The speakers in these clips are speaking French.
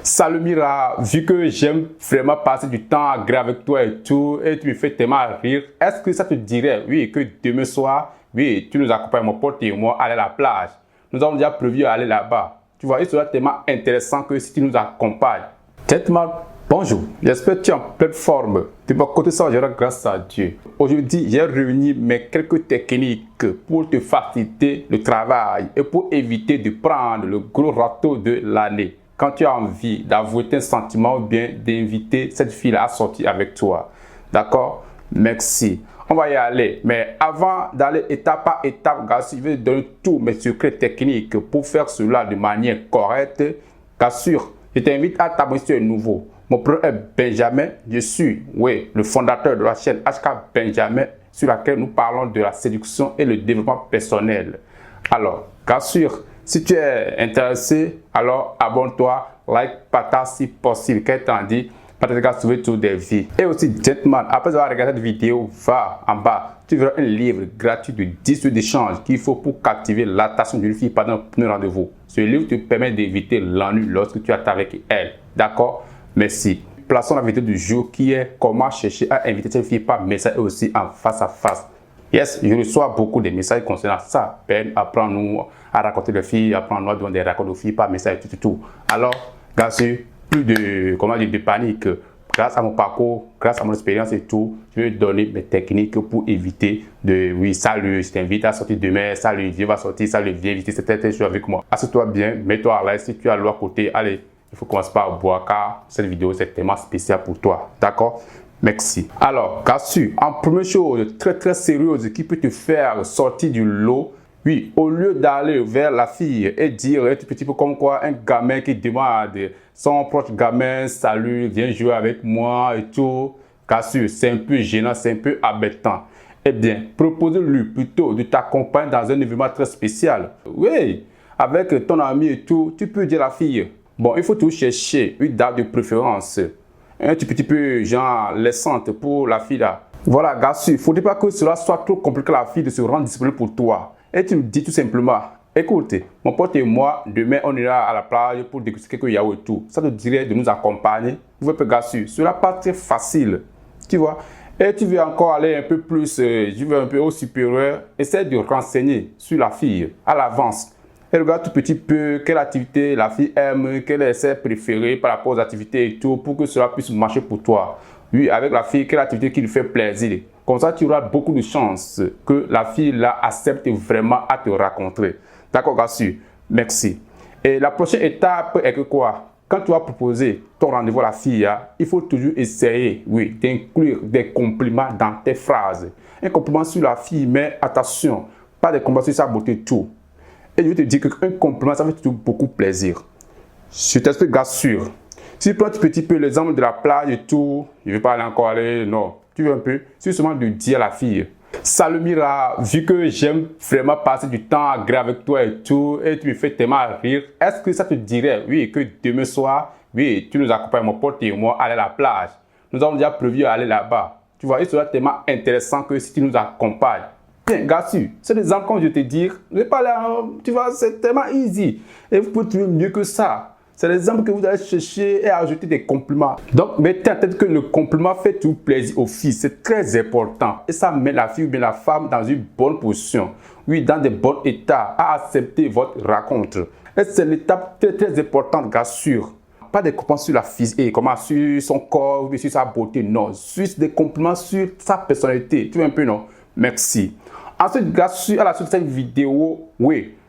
Salut Mira, vu que j'aime vraiment passer du temps agréable avec toi et tout, et tu me fais tellement rire, est-ce que ça te dirait, oui, que demain soir, oui, tu nous accompagnes, mon pote et moi, aller à la plage. Nous avons déjà prévu aller là-bas. Tu vois, il sera tellement intéressant que si tu nous accompagnes. Gentleman, bonjour, j'espère que tu es en pleine forme. De mon côté, ça va grâce à Dieu. Aujourd'hui, j'ai réuni mes quelques techniques pour te faciliter le travail et pour éviter de prendre le gros râteau de l'année. Quand tu as envie d'avouer tes sentiments ou bien d'inviter cette fille à sortir avec toi. D'accord? Merci. On va y aller. Mais avant d'aller étape par étape, je vais te donner tous mes secrets techniques pour faire cela de manière correcte. Qu'assure, je t'invite à t'abonner si tu es nouveau. Mon prénom est Benjamin. Je suis, le fondateur de la chaîne HK Benjamin sur laquelle nous parlons de la séduction et le développement personnel. Alors, qu'assure, si tu es intéressé, alors abonne-toi, like, partage si possible. Qu'est-ce que dit? Partage sauver toutes des vies. Et aussi, gentleman, après avoir regardé cette vidéo, va en bas. Tu verras un livre gratuit de 10 d'échange qu'il faut pour captiver l'attention d'une fille pendant un premier rendez-vous. Ce livre te permet d'éviter l'ennui lorsque tu es avec elle. D'accord? Merci. Plaçons la vidéo du jour qui est comment chercher à inviter cette fille par message et aussi en face à face. Yes, je reçois beaucoup de messages concernant ça. Ben, apprends-nous à raconter les filles, apprends-nous à donner des racontes aux filles par message, tout. Alors, grâce plus de panique. Grâce à mon parcours, grâce à mon expérience et tout, je vais donner mes techniques pour éviter de, salut, je t'invite à sortir demain, salut, viens, va sortir, salut, viens éviter cette chose avec moi. Assieds-toi bien, mets-toi à l'aise, si tu as l'eau à côté, allez, il faut commencer par boire car cette vidéo c'est tellement spécial pour toi, d'accord? Merci. Alors, Gassu, en première chose très sérieuse qui peut te faire sortir du lot, au lieu d'aller vers la fille et dire un petit peu comme quoi un gamin qui demande son proche gamin, salut, viens jouer avec moi et tout, Gassu, c'est un peu gênant, c'est un peu embêtant. Eh bien, proposez-lui plutôt de t'accompagner dans un événement très spécial. Oui, avec ton ami et tout, tu peux dire à la fille, bon, il faut tout chercher une date de préférence. Un petit peu genre laissante pour la fille là. Voilà, Gassu, il ne faudrait pas que cela soit trop compliqué à la fille de se rendre disponible pour toi. Et tu me dis tout simplement, écoute, mon pote et moi, demain on ira à la plage pour déguster quelques yaourts et tout. Ça te dirait de nous accompagner. Vous voyez, Gassu, cela pas très facile. Tu vois. Et tu veux encore aller un peu plus, je veux un peu au supérieur. Essaie de renseigner sur la fille à l'avance. Et regarde tout petit peu quelle activité la fille aime, quelle est ses préférées par rapport aux activités et tout, pour que cela puisse marcher pour toi. Oui, avec la fille, quelle activité qui lui fait plaisir. Comme ça, tu auras beaucoup de chances que la fille là accepte vraiment à te rencontrer. D'accord, Gassu? Merci. Et la prochaine étape est que quoi? Quand tu vas proposer ton rendez-vous à la fille, il faut toujours essayer, d'inclure des compliments dans tes phrases. Un compliment sur la fille, mais attention, pas des compliments sur sa beauté tout. Et je vais te dire qu'un compliment, ça fait toujours beaucoup plaisir. Je t'explique, Gassu. Si tu prends un petit peu l'exemple de la plage et tout, je ne vais pas aller encore aller, non. Tu veux un peu? C'est seulement de dire à la fille, salut Mira, vu que j'aime vraiment passer du temps agréable avec toi et tout, et tu me fais tellement rire, est-ce que ça te dirait, que demain soir, tu nous accompagnes, mon pote et moi, aller à la plage. Nous avons déjà prévu aller là-bas. Tu vois, il sera tellement intéressant que si tu nous accompagnes. Bien, Gassu, c'est des exemples comme je te dis, ne pas aller, tu vois, c'est tellement easy. Et vous pouvez trouver mieux que ça. C'est l'exemple que vous allez chercher et ajouter des compliments. Donc, mettez en tête que le compliment fait tout plaisir aux filles. C'est très important. Et ça met la fille ou bien la femme dans une bonne position. Oui, dans de bons états à accepter votre rencontre. Et c'est l'étape très importante, Gassu. Pas des compliments sur la fille, comment sur son corps, ou sur sa beauté, non. Juste des compliments sur sa personnalité. Tu vois un peu, non? Merci. Ensuite, Gassu, à la suite de cette vidéo,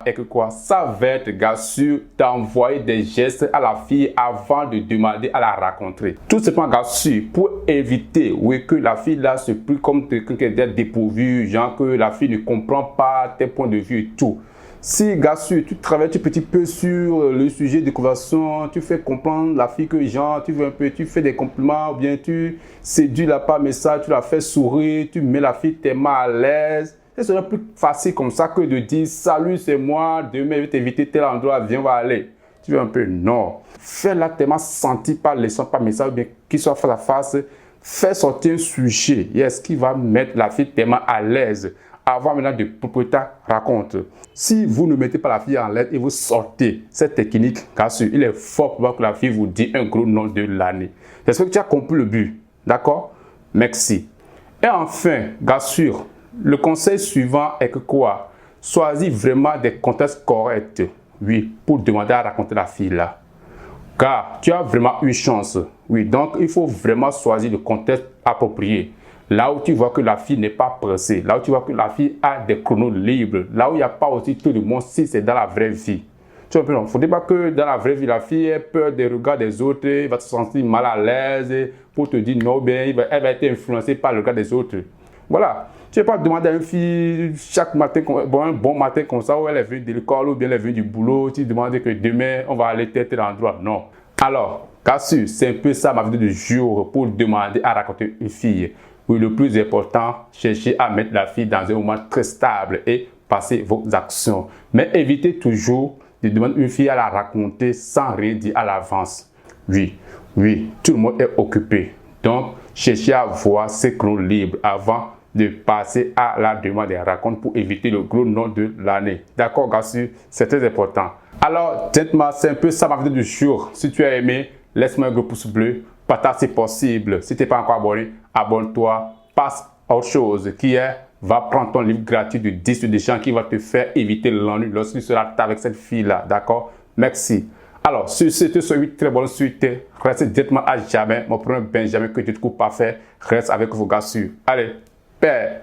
et que quoi, ça va être Gassu d'envoyer des gestes à la fille avant de demander à la rencontrer. Tout simplement, Gassu, pour éviter, que la fille là se prie comme quelqu'un qui est dépourvu, genre que la fille ne comprend pas tes points de vue et tout. Si, Gassu, tu travailles un petit peu sur le sujet de conversation, tu fais comprendre la fille que genre, tu veux un peu, tu fais des compliments, ou bien tu séduis la par message, tu la fais sourire, tu mets la fille tellement à l'aise. Ce serait plus facile comme ça que de dire salut, c'est moi, demain je vais t'inviter tel endroit, viens, on va aller. Tu veux un peu? Non. Fais-la tellement sentir par leçon, par message, bien qu'il soit face à face. Fais sortir un sujet, qui va mettre la fille tellement à l'aise. avant maintenant de propriété raconte. Si vous ne mettez pas la fille en l'aide et vous sortez cette technique, car il est fort probable que la fille vous dit un gros nom de l'année. J'espère que tu as compris le but. D'accord? Merci. Et enfin, gars sûr, le conseil suivant est que quoi? Choisis vraiment des contextes corrects, oui, pour demander à raconter la fille là. Car tu as vraiment une chance, oui, donc il faut vraiment choisir le contexte approprié. Là où tu vois que la fille n'est pas pressée, là où tu vois que la fille a des chronos libres, là où il n'y a pas aussi tout le monde si c'est dans la vraie vie. Tu vois, il ne faudrait pas que dans la vraie vie, la fille ait peur des regards des autres, elle va se sentir mal à l'aise pour te dire non, bien, elle va être influencée par le regard des autres. Voilà. Tu ne vas pas demander à une fille chaque matin, un bon matin comme ça, où elle est venue de l'école ou bien elle est venue du boulot, tu demandes que demain, on va aller tel endroit. Non. Alors, car sûr, c'est un peu ça ma vidéo du jour pour demander à raconter une fille. Oui, le plus important, cherchez à mettre la fille dans un moment très stable et passer vos actions. Mais évitez toujours de demander une fille à la raconter sans rien dire à l'avance. Oui, tout le monde est occupé. Donc, cherchez à voir ces chronos libres avant de passer à la demande des racontes pour éviter le gros nom de l'année. D'accord, gars, c'est très important. Alors, dites-moi, c'est un peu ça ma vidéo du jour. Si tu as aimé, laisse-moi un gros pouce bleu. Partage si possible. Si tu n'es pas encore abonné, abonne-toi. Passe à autre chose qui est, va prendre ton livre gratuit de 10 des gens qui va te faire éviter l'ennui lorsque tu seras avec cette fille-là. D'accord? Merci. Alors, sur ce, te souhaite très bonne suite. Reste directement à jamais. Mon premier Benjamin que tu te coupes pas faire. Reste avec vos gars sûrs. Allez, paix.